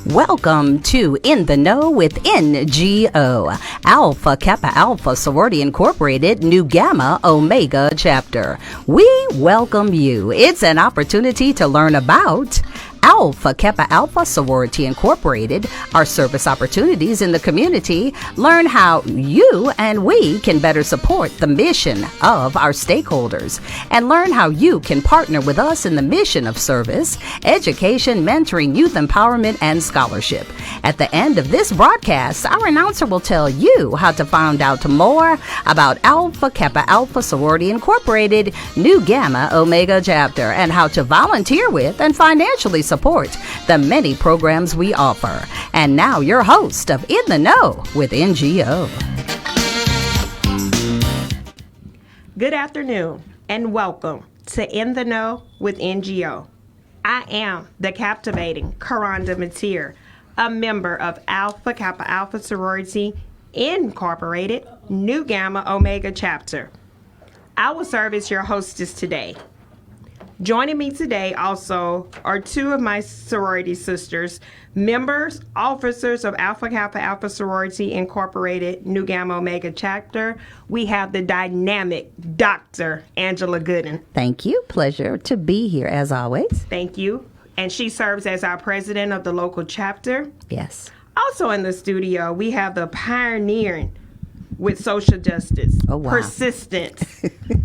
Welcome to In the Know with NGO, Alpha Kappa Alpha Sorority Incorporated, Nu Gamma Omega Chapter. We welcome you. It's an opportunity to learn about Alpha Kappa Alpha Sorority Incorporated, our service opportunities in the community, learn how you and we can better support the mission of our stakeholders, and learn how you can partner with us in the mission of service, education, mentoring, youth empowerment, and scholarship. At the end of this broadcast, our announcer will tell you how to find out more about Alpha Kappa Alpha Sorority Incorporated, Nu Gamma Omega Chapter, and how to volunteer with and financially support the many programs we offer. And now your host of In the Know with NGO. Good afternoon and welcome to In the Know with NGO. I am the captivating Karonda Mateer, a member of Alpha Kappa Alpha Sorority Incorporated, Nu Gamma Omega Chapter. I will serve as your hostess today. Joining me today also are two of my sorority sisters, members, officers of Alpha Kappa Alpha Sorority Incorporated, Nu Gamma Omega Chapter. We have the dynamic Dr. Angela Gooden. Thank you. Pleasure to be here as always. Thank you. And she serves as our president of the local chapter. Yes. Also in the studio, we have the pioneering with social justice. Oh, wow. Persistent,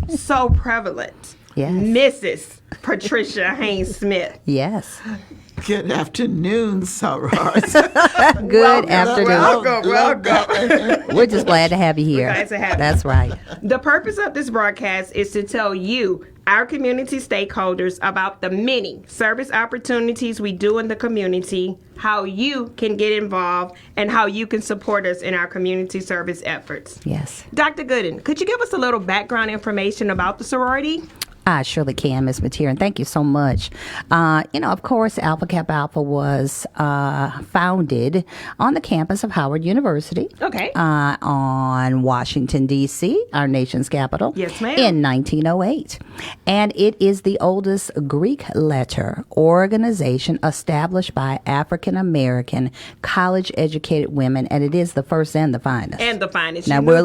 so prevalent. Yes. Mrs. Patricia Haynes Smith. Yes. Good afternoon, sorors. Good afternoon. Welcome. We're just glad to have you here. We're glad to have you. That's right. The purpose of this broadcast is to tell you, our community stakeholders, about the many service opportunities we do in the community, how you can get involved, and how you can support us in our community service efforts. Yes. Dr. Gooden, could you give us a little background information about the sorority? I surely can, Ms. Mateer, and thank you so much. Of course, Alpha Kappa Alpha was founded on the campus of Howard University. Okay. On Washington, D.C., our nation's capital. Yes, ma'am. In 1908. And it is the oldest Greek letter organization established by African-American college-educated women, and it is the first and the finest. And the finest. Now, You we're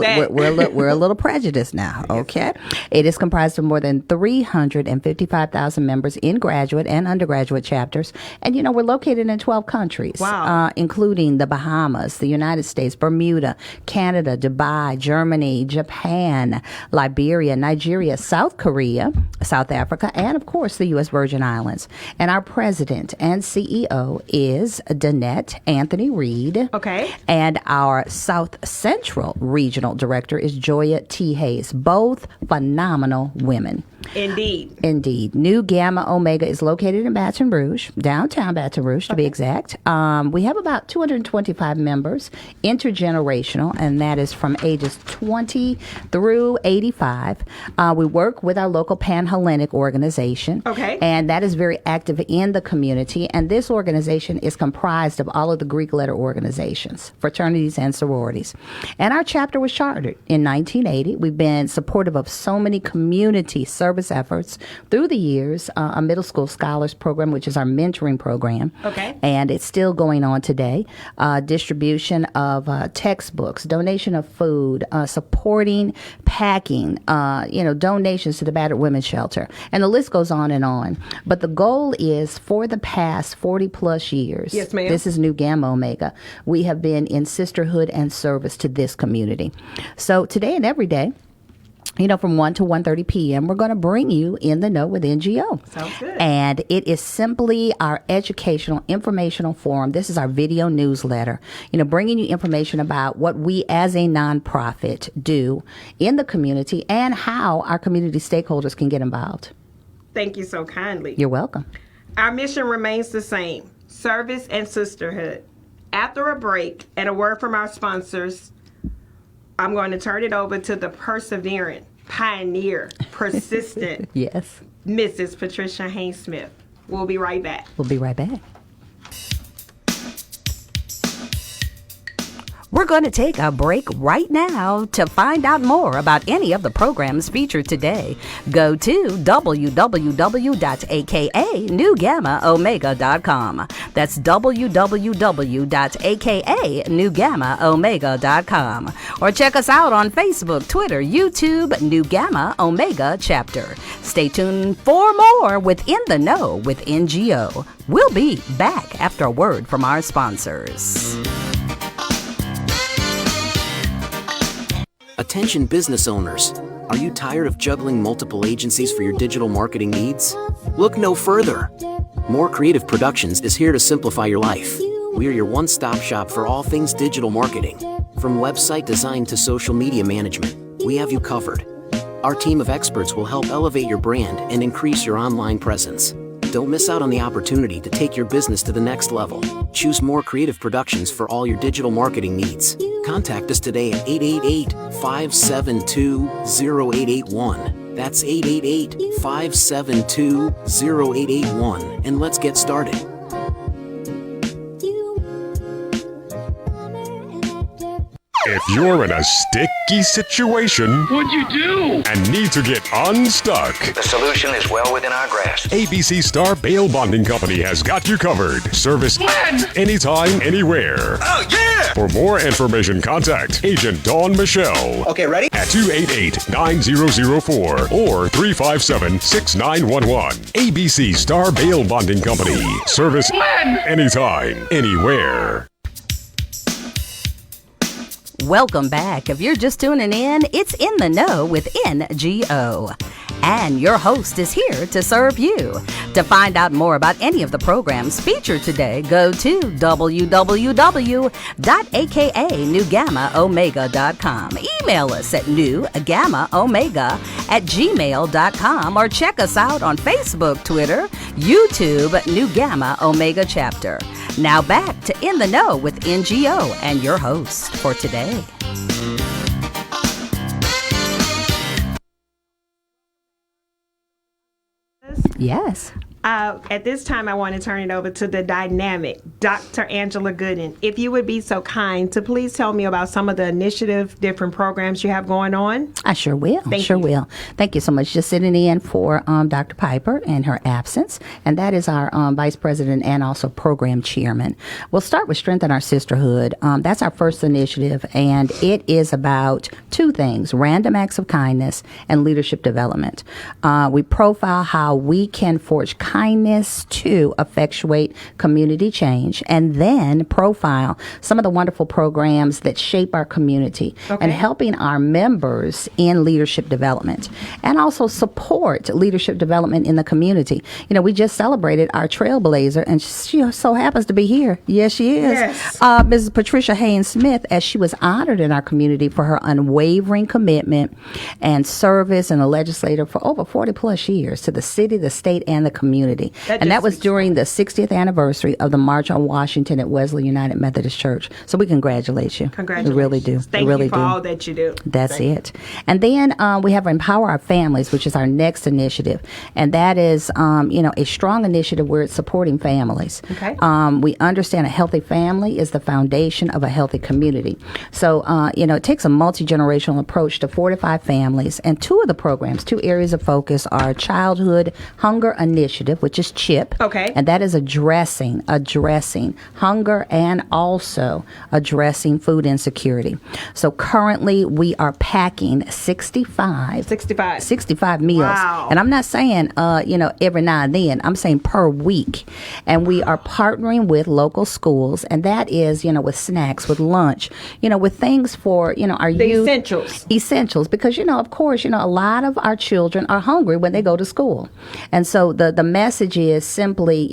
knew a little prejudiced now, okay? It is comprised of more than 355,000 members in graduate and undergraduate chapters. And, we're located in 12 countries, Wow. Including the Bahamas, the United States, Bermuda, Canada, Dubai, Germany, Japan, Liberia, Nigeria, South Korea, South Africa, and, of course, the U.S. Virgin Islands. And our president and CEO is Danette Anthony Reed. Okay. And our South Central Regional Director is Joya T. Hayes, both phenomenal women. Indeed. Nu Gamma Omega is located in Baton Rouge, downtown Baton Rouge to be exact. We have about 225 members, intergenerational, and that is from ages 20 through 85. We work with our local Pan-Hellenic organization. Okay. And that is very active in the community. And this organization is comprised of all of the Greek letter organizations, fraternities and sororities. And our chapter was chartered in 1980. We've been supportive of so many community service efforts through the years, a middle school scholars program, which is our mentoring program. Okay. And it's still going on today. Distribution of textbooks, donation of food, supporting packing, donations to the battered women's shelter. And the list goes on and on. But the goal is, for the past 40 plus years, yes, ma'am. This is Nu Gamma Omega, we have been in sisterhood and service to this community. So today and every day, from 1 to 1:30 p.m., we're going to bring you In the Know with NGO. Sounds good. And it is simply our educational, informational forum. This is our video newsletter, bringing you information about what we as a nonprofit do in the community and how our community stakeholders can get involved. Thank you so kindly. You're welcome. Our mission remains the same: service and sisterhood. After a break and a word from our sponsors, I'm going to turn it over to the persevering, pioneer, persistent Yes. Mrs. Patricia Haynes Smith. We'll be right back. We'll be right back. We're going to take a break right now. To find out more about any of the programs featured today, go to www.akanewgammaomega.com. That's www.akanewgammaomega.com. Or check us out on Facebook, Twitter, YouTube, New Gamma Omega Chapter. Stay tuned for more with In the Know with NGO. We'll be back after a word from our sponsors. Attention business owners. Are you tired of juggling multiple agencies for your digital marketing needs? Look no further. More Creative Productions is here to simplify your life. We are your one-stop shop for all things digital marketing. From website design to social media management, we have you covered. Our team of experts will help elevate your brand and increase your online presence. Don't miss out on the opportunity to take your business to the next level. Choose More Creative Productions for all your digital marketing needs. Contact us today at 888-572-0881. That's 888-572-0881. And let's get started. If you're in a sticky situation, What'd you do? and need to get unstuck, The solution is well within our grasp. ABC Star Bail Bonding Company has got you covered. Service When? anytime, anywhere. Oh, yeah! For more information, contact Agent Dawn Michelle Okay, ready? at 288-9004 or 357-6911. ABC Star Bail Bonding Company. Service When? anytime, anywhere. Welcome back. If you're just tuning in, it's In the Know with NGO. And your host is here to serve you. To find out more about any of the programs featured today, go to www.akanewgammaomega.com. Email us at newgammaomega@gmail.com or check us out on Facebook, Twitter, YouTube, New Gamma Omega Chapter. Now back to In the Know with NGO and your host for today. Yes. At this time, I want to turn it over to the dynamic Dr. Angela Gooden. If you would be so kind to please tell me about some of the initiative, different programs you have going on. I sure will. Thank you. Will. Thank you so much. Just sitting in for Dr. Piper in her absence, and that is our vice president and also program chairman. We'll start with Strengthen Our Sisterhood. That's our first initiative, and it is about two things: random acts of kindness and leadership development. We profile how we can forge kindness to effectuate community change, and then profile some of the wonderful programs that shape our community and helping our members in leadership development, and also support leadership development in the community. You know, we just celebrated our trailblazer, and she so happens to be here. Yes, she is. Yes. Mrs. Patricia Haynes Smith, as she was honored in our community for her unwavering commitment and service in a legislator for over 40 plus years to the city, the state, and the community. And that was during the 60th anniversary of the March on Washington at Wesley United Methodist Church. So we congratulate you. Congratulations. We really do. Thank we really you for do. all that you do. That's it. And then we have Empower Our Families, which is our next initiative. And that is, a strong initiative where it's supporting families. Okay. We understand a healthy family is the foundation of a healthy community. So, it takes a multi-generational approach to fortify families. And two areas of focus are Childhood Hunger Initiative, which is CHIP. Okay. And that is addressing hunger and also addressing food insecurity. So currently we are packing 65 meals. Wow. And I'm not saying, every now and then. I'm saying per week. And we are partnering with local schools. And that is, with snacks, with lunch, with things for, our The youth. essentials. Because, of course, a lot of our children are hungry when they go to school. And so the message is simply,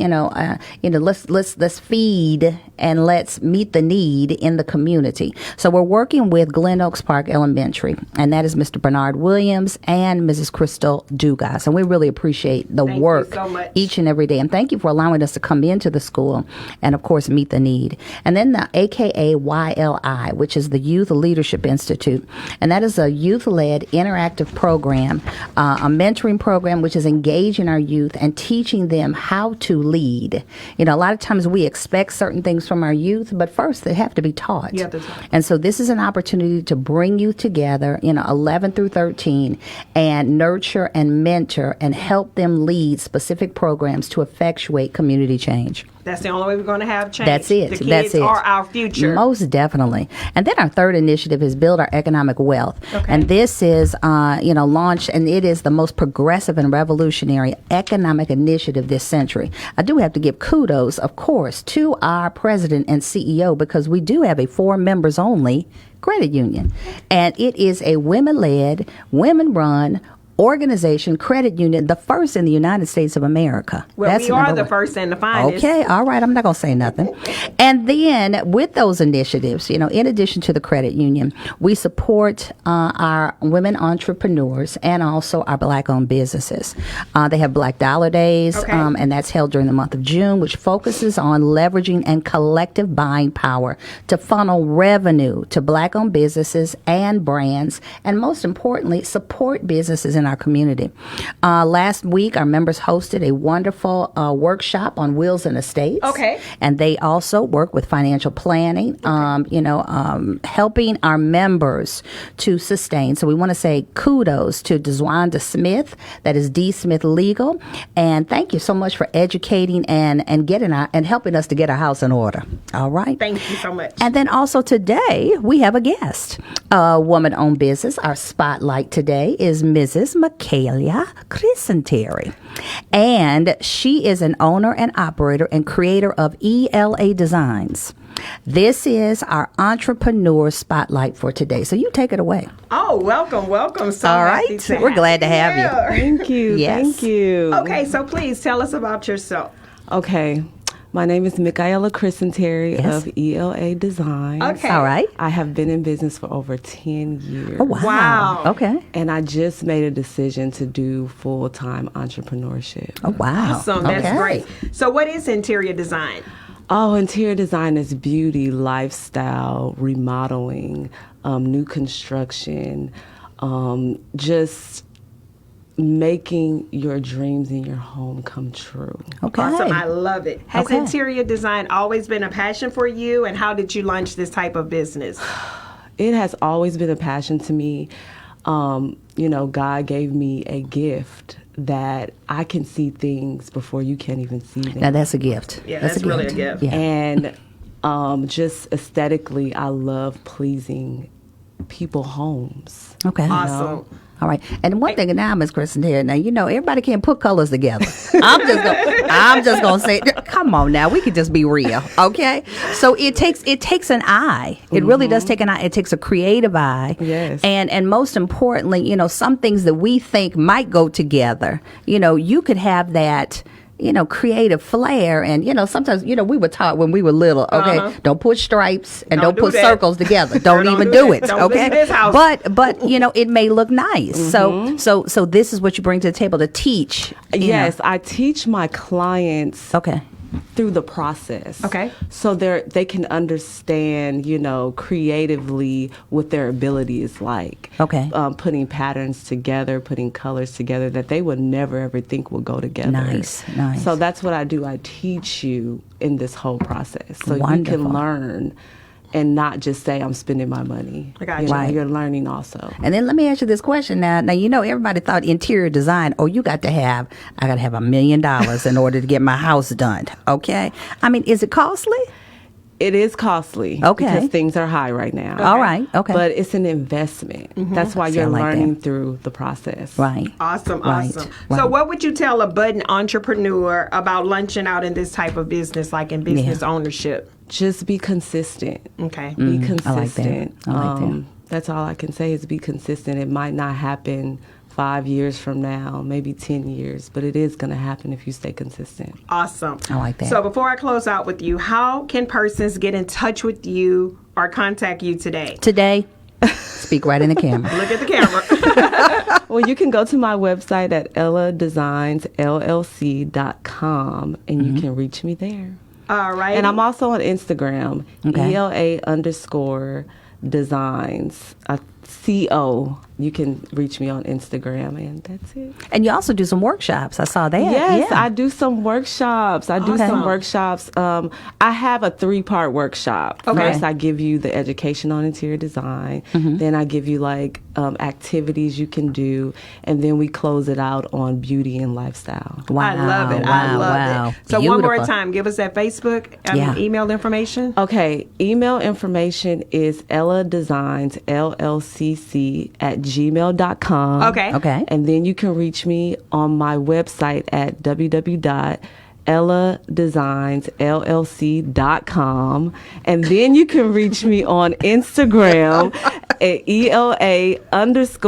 let's feed and let's meet the need in the community. So we're working with Glen Oaks Park Elementary, and that is Mr. Bernard Williams and Mrs. Crystal Dugas. And we really appreciate the work you so much. each and every day. And thank you for allowing us to come into the school and, of course, meet the need. And then the AKA YLI, which is the Youth Leadership Institute. And that is a youth-led interactive program, a mentoring program which is engaging our youth and teaching them how to lead. You know, a lot of times we expect certain things from our youth, but first they have to be taught. Yeah, that's right. And so this is an opportunity to bring youth together, 11 through 13, and nurture and mentor and help them lead specific programs to effectuate community change. That's the only way we're going to have change. That's it. The kids That's it. are our future. Most definitely. And then our third initiative is Build Our Economic Wealth. Okay. And this is, launched, and it is the most progressive and revolutionary economic initiative this century. I do have to give kudos, of course, to our president and CEO, because we do have a 4 members only credit union. And it is a women-led, women-run organization, credit union, the first in the United States of America. Well, That's we are number the one. first and the finest. Okay, all right. I'm not going to say nothing. And then with those initiatives, in addition to the credit union, we support our women entrepreneurs and also our Black-owned businesses. They have Black Dollar Days, Okay. and that's held during the month of June, which focuses on leveraging and collective buying power to funnel revenue to Black-owned businesses and brands, and most importantly, support businesses in our community. Last week, our members hosted a wonderful workshop on wills and estates. Okay. And they also work with financial planning, helping our members to sustain. So we want to say kudos to Dezwanda Smith, that is D. Smith Legal, and thank you so much for educating and helping us to get our house in order. All right. Thank you so much. And then also today, we have a guest, a woman-owned business. Our spotlight today is Mrs. Michaela Crisenteri. And she is an owner and operator and creator of ELA Designs. This is our entrepreneur spotlight for today. So you take it away. Oh, welcome. So All happy right. to We're glad to have you. you. Thank you. Yes. Thank you. Okay, so please tell us about yourself. Okay. My name is Michaela Crisenteri Yes. of ELA Designs. Okay. All right. I have been in business for over 10 years. Oh, wow. Wow. Okay. And I just made a decision to do full-time entrepreneurship. Oh, wow. Awesome. That's Okay. great. So what is interior design? Oh, interior design is beauty, lifestyle, remodeling, new construction, just making your dreams in your home come true. Okay. Awesome. I love it. Has Okay. interior design always been a passion for you? And how did you launch this type of business? It has always been a passion to me. God gave me a gift that I can see things before you can't even see them. Now that's a gift. Yeah, that's really a gift. Yeah. And just aesthetically, I love pleasing people homes. Okay. Awesome. All right. And one thing now, Ms. Kristen here, now, everybody can't put colors together. I'm just going to say, come on now, we could just be real. Okay. So it takes an eye. It really does take an eye. It takes a creative eye. Yes. And most importantly, some things that we think might go together, you could have that, creative flair. And, sometimes, we were taught when we were little, okay, don't put stripes and don't do put that. circles together. Don't Don't even do do that. it. Don't Okay. visit this house. But it may look nice. So this is what you bring to the table to teach. Yes, I teach my clients Okay. through the process. Okay. So they can understand, creatively what their ability is like. Okay. Putting patterns together, putting colors together that they would never ever think would go together. Nice. So that's what I do. I teach you in this whole process. So you Wonderful. can learn and not just say I'm spending my money. I got you. Right. You're learning also. And then let me ask you this question now. Now, everybody thought interior design, I got to have $1 million in order to get my house done. Okay. I mean, is it costly? It is costly Okay. because things are high right now. All right. Okay. But it's an investment. That's why you're I like learning that. through the process. Right. Awesome. Right, So right. what would you tell a budding entrepreneur about launching out in this type of business, like in business ownership? Just be consistent. Okay. Be Mm-hmm. I like that. consistent. I like that. That's all I can say is be consistent. It might not happen 5 years from now, maybe 10 years, but it is going to happen if you stay consistent. Awesome. I like that. So before I close out with you, how can persons get in touch with you or contact you today? Today, speak right in the camera. Look at the camera. Well, you can go to my website at elladesignsllc.com and you can reach me there. All right. And I'm also on Instagram, Okay. ELA_designs. CO. You can reach me on Instagram, and that's it. And you also do some workshops. I saw that. Yes, Yeah. I do some workshops. I do some workshops. I have a 3-part workshop. Okay. First, I give you the education on interior design. Then I give you like activities you can do, and then we close it out on beauty and lifestyle. Wow. I love it. Wow, I love wow. it. So one more Beautiful. time, give us that Facebook email information. Okay, email information is Ella Designs LLCC at gmail.com. Okay. And then you can reach me on my website at www.elladesignsllc.com. And then you can reach me on Instagram at ELA_designs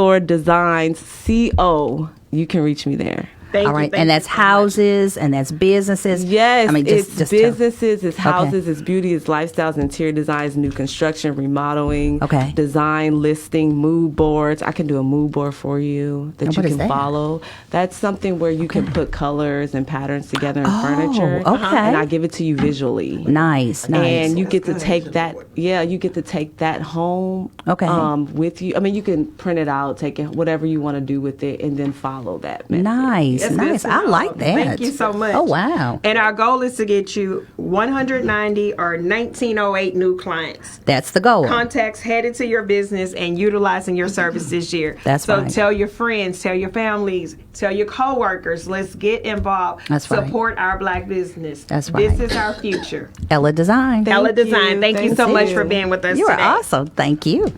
CO. You can reach me there. Thank All you, right, thank and you that's so much. houses and that's businesses. Yes, I mean, it's just businesses, it's houses, it's beauty, it's lifestyles, interior designs, new construction, remodeling, Okay. design, listing, mood boards. I can do a mood board for you that And you what is can that? follow. That's something where you can put colors and patterns together in furniture. okay. And I give it to you visually. Nice. And you get to take that, you get to take that home Okay. with you. I mean, you can print it out, take it, whatever you want to do with it, and then follow that method. Nice. That's good Nice. to I know. like that. Thank you so much. Oh, wow. And our goal is to get you 190 or 1908 new clients. That's the goal. Contacts headed to your business and utilizing your service this year. That's so right. tell your friends, tell your families, tell your coworkers. Let's get involved. That's right. Support our Black business. That's This right. is our future. Ella Design. Ella you. Design. Thank you so Thank much you. for being with us You are today. awesome. Thank you.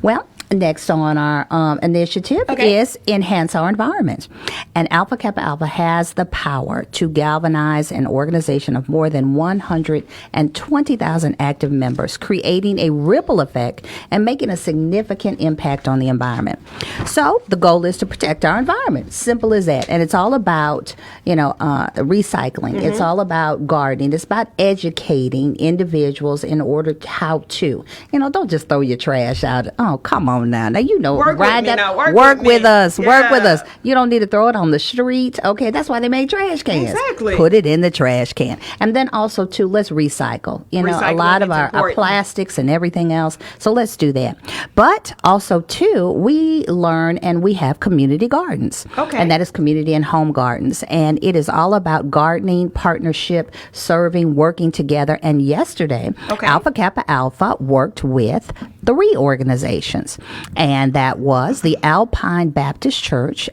Well, next on our initiative Okay. is Enhance Our Environment. And Alpha Kappa Alpha has the power to galvanize an organization of more than 120,000 active members, creating a ripple effect and making a significant impact on the environment. So the goal is to protect our environment. Simple as that. And it's all about, recycling. Mm-hmm. It's all about gardening. It's about educating individuals in order to how to, don't just throw your trash out. Oh, come on now. Now, Work with ride me that. now. Work with with me. us. Work with Yeah. us. You don't need to throw it on the street. Okay, that's why they made trash cans. Exactly. Put it in the trash can. And then also, too, let's recycle. A Recycling lot of is our important. plastics and everything else. So let's do that. But also, too, we learn and we have community gardens. Okay. And that is community and home gardens. And it is all about gardening, partnership, serving, working together. And yesterday, Okay. Alpha Kappa Alpha worked with 3 organizations. And that was the Alpine Baptist Church,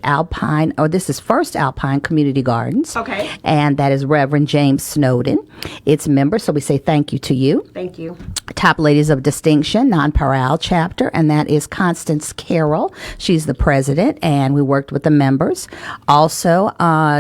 this is First Alpine Community Gardens. Okay. And that is Reverend James Snowden. Its member, so we say thank you to you. Thank you. Top Ladies of Distinction, Nonpareil chapter, and that is Constance Carroll. She's the president, and we worked with the members. Also,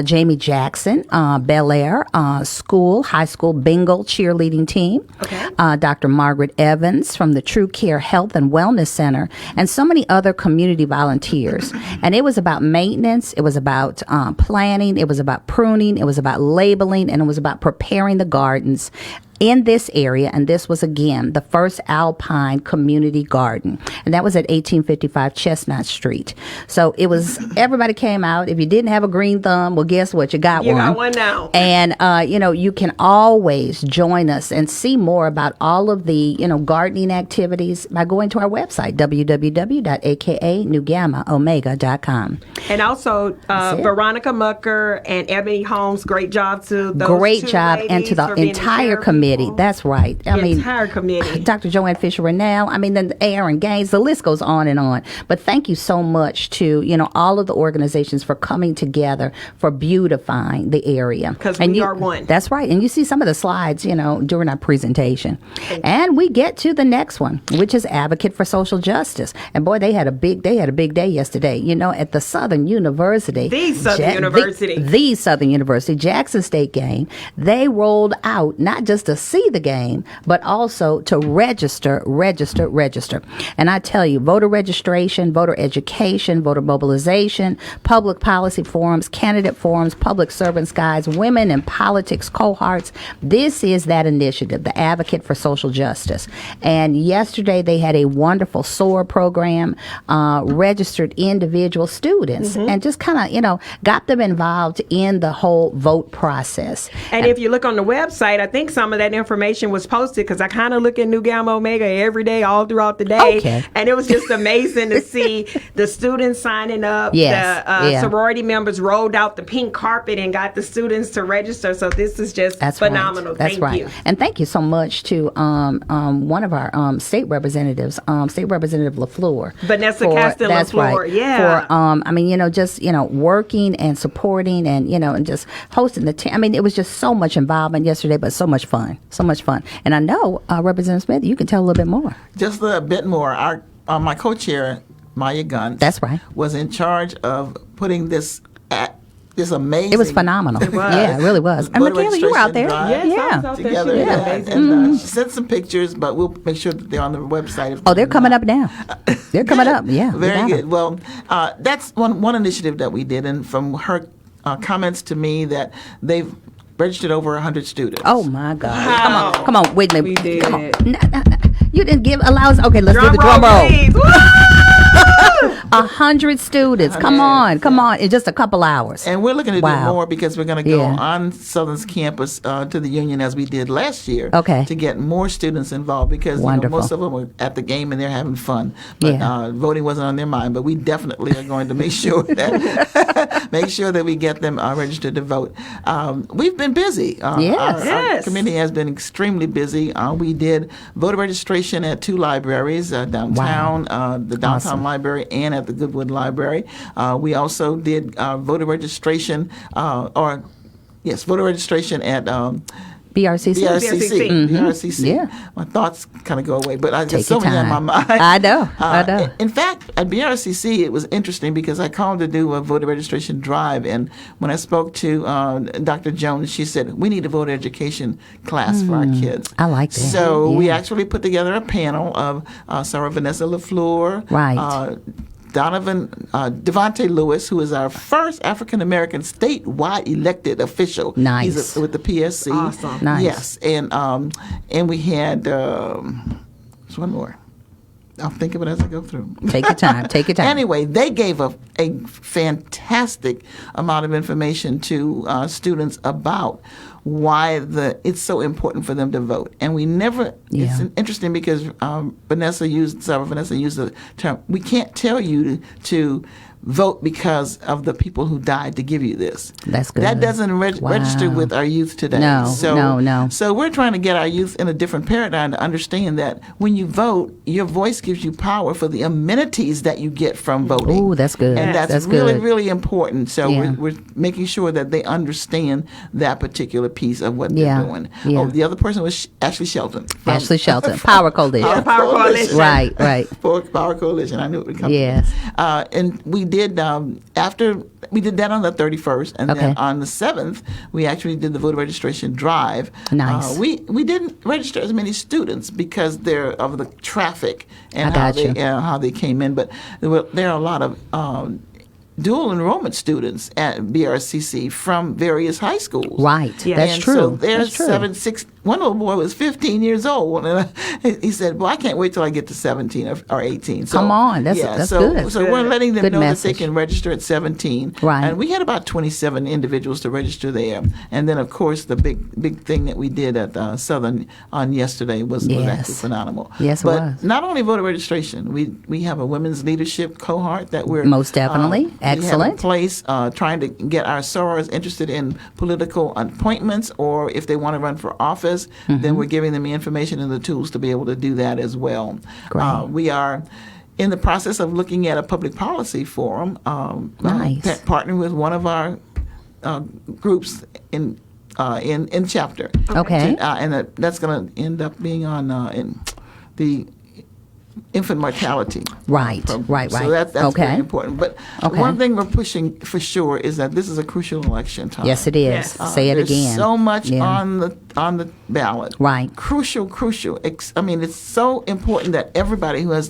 Jamie Jackson, Bel Air School, High School Bingo cheerleading team. Okay. Dr. Margaret Evans from the True Care Health and Wellness Center, and so many other community volunteers. And it was about maintenance, it was about planning, it was about pruning, it was about labeling, and it was about preparing the gardens in this area. And this was, again, the first Alpine Community Garden. And that was at 1855 Chestnut Street. So it was, everybody came out. If you didn't have a green thumb, well, guess what? You got You one. got one now. And, you can always join us and see more about all of the, gardening activities by going to our website, www.aka-newgammaomega.com. And also, it. Veronica Mucker and Ebony Holmes, great job to those Great two job. And ladies to the for being entire chair committee. people. That's right. The entire committee. Dr. Joanne Fisher Rennell, then Aaron Gaines, the list goes on and on. But thank you so much to, all of the organizations for coming together for beautifying the area. Because And we are one. That's right. And you see some of the slides, during our presentation. And we get to the next one, which is Advocate for Social Justice. And boy, they had a big day yesterday, at the Southern University. The Southern University. The Southern University, Jackson State game. They rolled out not just to see the game, but also to register. And I tell you, voter registration, voter education, voter mobilization, public policy forums, candidate forums, public servants guides, women in politics cohorts. This is that initiative, the Advocate for Social Justice. And yesterday they had a wonderful SOAR program, registered individual students, and just kind of, got them involved in the whole vote process. And if you look on the website, I think some of that that information was posted, because I kind of look at Nu Gamma Omega every day, all throughout the day. Okay. And it was just amazing to see the students signing up. Yes, The yeah. sorority members rolled out the pink carpet and got the students to register. So this is just That's phenomenal. Right. That's Thank right. you. And thank you so much to one of our state representatives, State Representative LaFleur. Vanessa for- Caston That's LaFleur, right. yeah. For, I mean, just, working and supporting and, and just hosting the I mean, it was just so much involvement yesterday, but so much fun. So much fun. And I know, Representative Smith, you can tell a little bit more. Just a bit more. My co-chair, Maya Gunn, That's right. was in charge of putting this amazing. It was phenomenal. It was. Yeah, it really was. And Voter Michaela, you were out there. registration drive Yes, I Yeah. was out there. together. She was Yeah. amazing. And she sent some pictures, but we'll make sure that they're on the website. Oh, they're coming up now. They're coming up. Yeah. we Very got 'em. good. Well, that's one initiative that we did, and from her comments to me that they've registered over 100 students. Oh my God! Wow. Come on! Wait a minute! We did. Come on! You didn't allow us. Okay, let's do Drum the drum roll, roll. please. Woo! 100 students. Come on! Come on! In just a couple hours. And we're looking to Wow. do more because we're going to go Yeah. on Southern's campus to the Union as we did last year. Okay. To get more students involved because Wonderful. most of them are at the game and they're having fun. But Yeah. voting wasn't on their mind. But we definitely are going to make sure that we get them registered to vote. We've been busy. Yes. Our Yes. committee has been extremely busy. We did voter registration at 2 libraries downtown, the downtown Awesome. library and at the Goodwood Library. We also did voter registration, voter registration at BRCC. BRCC. BRCC. Yeah. My thoughts kind of go away, but I Take just so your many on my time. mind. I know. I know. In fact, at BRCC, it was interesting because I called to do a voter registration drive, and when I spoke to Dr. Jones, she said we need a voter education class for our kids. I like that. So we Yeah. actually put together a panel of Sarah Vanessa LaFleur, Right. Devontae Lewis, who is our first African American statewide elected official. Nice. He's with the PSC. Awesome. Nice. Yes, and we had there's one more. I'll think of it as I go through. Take your time. Take your time. Anyway, they gave a fantastic amount of information to students about why it's so important for them to vote. And we never, it's Yeah. interesting because Vanessa used the term, we can't tell you to vote because of the people who died to give you this. That's good. That doesn't register Wow. with our youth today. No, no. So we're trying to get our youth in a different paradigm to understand that when you vote, your voice gives you power for the amenities that you get from voting. Ooh, that's good. And that's good. really, really important. So Yeah. we're making sure that they understand that particular piece of what Yeah, they're doing. yeah. Oh, the other person was Ashley Shelton. from- Ashley Shelton, Power Coalition. Power Power Coalition. Right, right. Power Coalition. I knew it would come. Yes. And we did after we did that on the 31st, and Okay. then on the 7th, we actually did the voter registration drive. Nice. We didn't register as many students because of the traffic and I got you. how they came in, but there are a lot of dual enrollment students at BRCC from various high schools. Right. Yeah. That's And true. So there's That's true. one little boy was 15 years old, and he said, "Well, I can't wait till I get to 17 or 18." So, Come on, that's good. So we're letting them Good know that message. they can register at 17. Right. And we had about 27 individuals to register there. And then, of course, the big thing that we did at Southern on yesterday was Yes. actually phenomenal. Yes, it but was. not only voter registration, we have a women's leadership cohort that we're Most definitely. we have in Excellent. place, trying to get our sorors interested in political appointments, or if they want to run for office, then we're giving them the information and the tools to be able to do that as well. Great. We are in the process of looking at a public policy forum, Nice. partnering with one of our groups in chapter. Okay. And that's going to end up being on in the infant mortality. Right, program. right. So that's Okay. very important. But Okay. one thing we're pushing for sure is that this is a crucial election time. Yes, it is. Yes. Say it There's again. so much Yeah. on the ballot. Right. Crucial. I mean, it's so important that everybody who has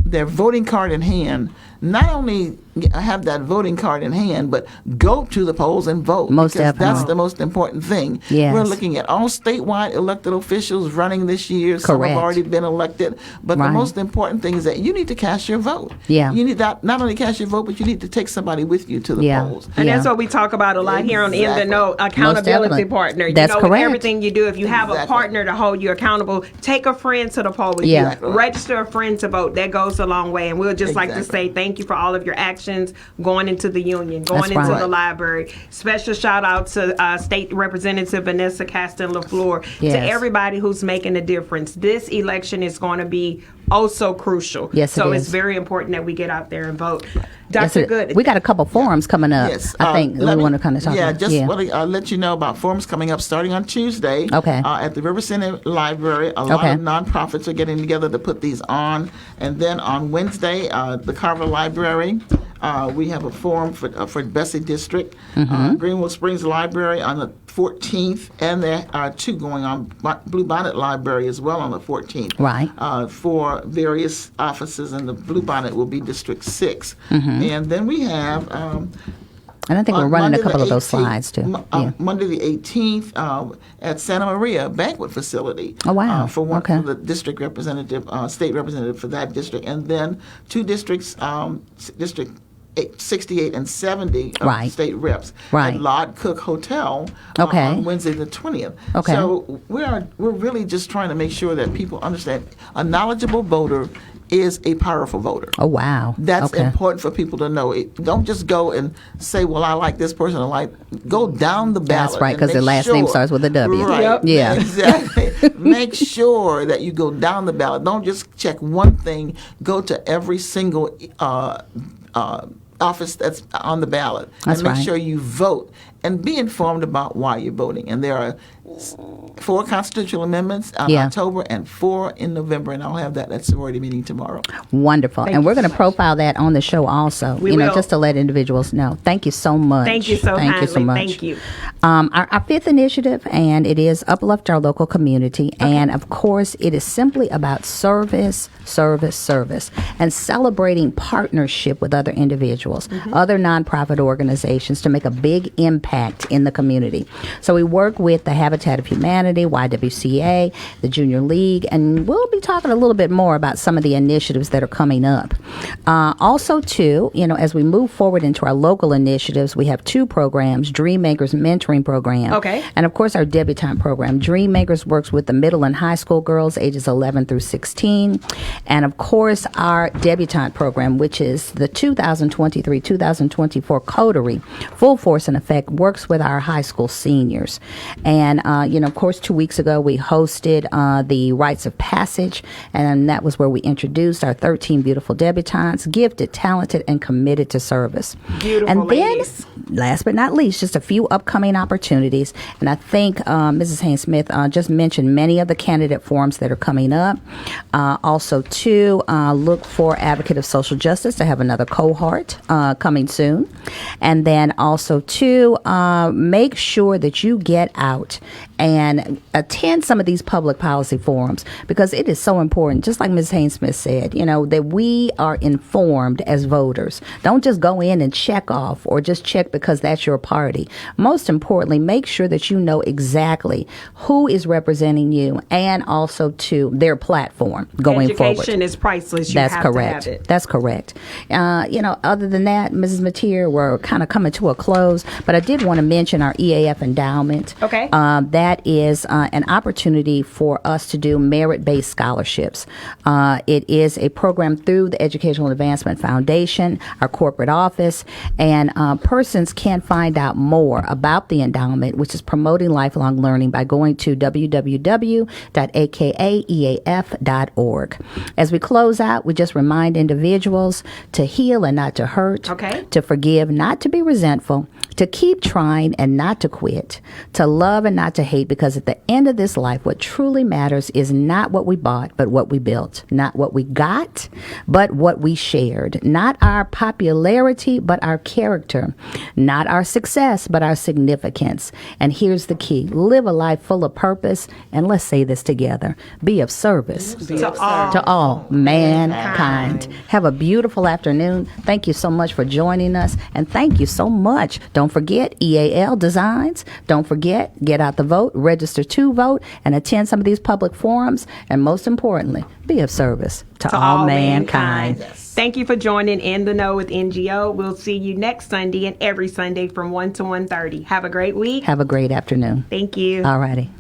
their voting card in hand not only have that voting card in hand, but go to the polls and vote. Most because definitely. that's the most important thing. Yes. We're looking at all statewide elected officials running this year. Some Correct. have already been elected. But Right. the most important thing is that you need to cast your vote. Yeah. You need not only cast your vote, but you need to take somebody with you to the Yeah. polls. And Yeah. that's what we talk about a lot here on In the Exactly. Know, accountability definitely. partner. You That's know, with correct. everything you do, if you have a Exactly. partner to hold you accountable, take a friend to the poll with Yeah. you. Register a friend to vote. That goes a long way. And we'll just like to Exactly. say thank you for all of your actions going into the union, going That's into right. the library. Special shout out to State Representative Vanessa Caston LaFleur, Yes. to everybody who's making a difference. This election is going to be oh so crucial. Yes, it so is. it's very important that we get out there and vote. Yes, Dr. Good. we got a couple forums coming up. Yes, I think we want to kind of talk Yeah, about. just want to let you know about forums coming up starting on Tuesday. Okay. At the River Center Library, a lot Okay. of nonprofits are getting together to put these on, and then on Wednesday, the Carver Library. We have a forum for Bessie District, Mm-hmm. Greenwood Springs Library on the 14th, and there are two going on Blue Bonnet Library as well on the 14th. Right. For various offices, and the Blue Bonnet will be District 6. Mm-hmm. And then we have. And I think we're on running Monday a couple the of those 18th slides too. Yeah. Monday the 18th at Santa Maria banquet facility. Oh, wow. For one Okay. for the district representative, state representative for that district, and then two districts, District 68 and 70 Right. state reps Right. at Lod Cook Hotel Okay. on Wednesday the 20th. Okay. So we're really just trying to make sure that people understand a knowledgeable voter is a powerful voter. Oh, wow. That's okay. important for people to know. Don't just go and say, "Well, I like this person." Go down the ballot. That's right, and 'cause their make last name sure- starts with a W. Right. Yep. Yeah. Exactly. Make sure that you go down the ballot. Don't just check one thing. Go to every single office that's on the ballot, That's and make right. sure you vote and be informed about why you're voting. And there are 4 constitutional amendments in Yeah. October and 4 in November, and I'll have that at sorority meeting tomorrow. Wonderful. Thank and you we're so going to much. profile that on the show also, We will. just to let individuals know. Thank you so much. Thank you so Thank you so kindly. much. Thank you. Our fifth initiative, and it is Uplift Our Local Community. And of course, it is simply about service, service, service, and celebrating partnership with other individuals, other nonprofit organizations to make a big impact in the community. So we work with the Habitat of Humanity, YWCA, the Junior League, and we'll be talking a little bit more about some of the initiatives that are coming up. Also, too, as we move forward into our local initiatives, we have 2 programs, Dream Makers Mentoring Program. Okay. And of course, our debutante program. Dream Makers works with the middle and high school girls ages 11 through 16. And of course, our debutante program, which is the 2023-2024 Coterie, full force and effect, works with our high school seniors. And, of course, 2 weeks ago, we hosted the Rites of Passage, and that was where we introduced our 13 beautiful debutantes, gifted, talented, and committed to service. Beautiful and ladies. Then, last but not least, just a few upcoming opportunities. And I think Mrs. Haynes-Smith just mentioned many of the candidate forums that are coming up. Also, too, look for Advocate of Social Justice to have another cohort coming soon. And then also, too, make sure that you get out and attend some of these public policy forums, because it is so important, just like Ms. Haynes-Smith said, that we are informed as voters. Don't just go in and check off or just check because that's your party. Most importantly, make sure that you know exactly who is representing you and also to their platform going forward. Education is priceless. You That's have correct. to have it. That's correct. Other than that, Mrs. Mateer, we're kind of coming to a close, but I did want to mention our EAF endowment. Okay. That is an opportunity for us to do merit-based scholarships. It is a program through the Educational Advancement Foundation, our corporate office, and persons can find out more about the endowment, which is promoting lifelong learning, by going to www.akaeaf.org. As we close out, we just remind individuals to heal and not to hurt, Okay. to forgive, not to be resentful, to keep trying and not to quit, to love and not to hate, because at the end of this life, what truly matters is not what we bought, but what we built. Not what we got, but what we shared. Not our popularity, but our character. Not our success, but our significance. And here's the key. Live a life full of purpose, and let's say this together. Be of service to all mankind. Have a beautiful afternoon. Thank you so much for joining us, and thank you so much. Don't forget EAL Designs. Don't forget, get out the vote, register to vote, and attend some of these public forums. And most importantly, be of service to all mankind. Thank you for joining In the Know with NGO. We'll see you next Sunday and every Sunday from 1 to 1:30. Have a great week. Have a great afternoon. Thank you. All righty.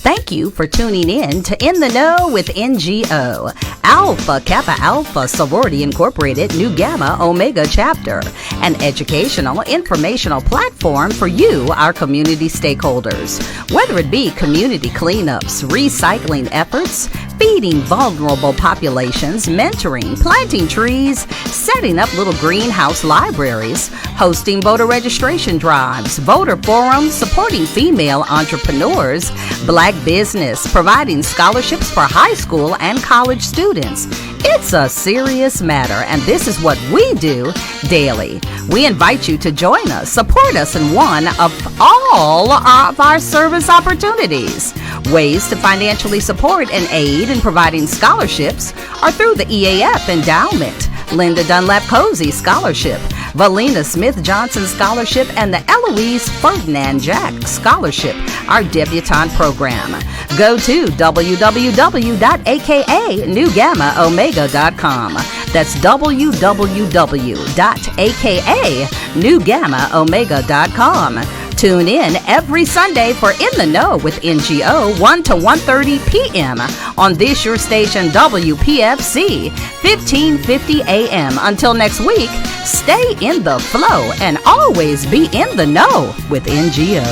Thank you for tuning in to In the Know with NGO, Alpha Kappa Alpha Sorority Incorporated Nu Gamma Omega Chapter, an educational, informational platform for you, our community stakeholders. Whether it be community cleanups, recycling efforts, feeding vulnerable populations, mentoring, planting trees, setting up little greenhouse libraries, hosting voter registration drives, voter forums, supporting female entrepreneurs, black business, providing scholarships for high school and college students. It's a serious matter, and this is what we do daily. We invite you to join us, support us in one of all of our service opportunities. Ways to financially support and aid in providing scholarships are through the EAF Endowment, Linda Dunlap Cozy Scholarship, Valina Smith Johnson Scholarship, and the Eloise Ferdinand Jack Scholarship, our debutante program. Go to www.akaNewGammaOmega.com. That's www.akaNewGammaOmega.com. Tune in every Sunday for In the Know with NGO 1 to 1:30 p.m. on this your station WPFC 1550 AM. Until next week, stay in the flow and always be in the know with NGO.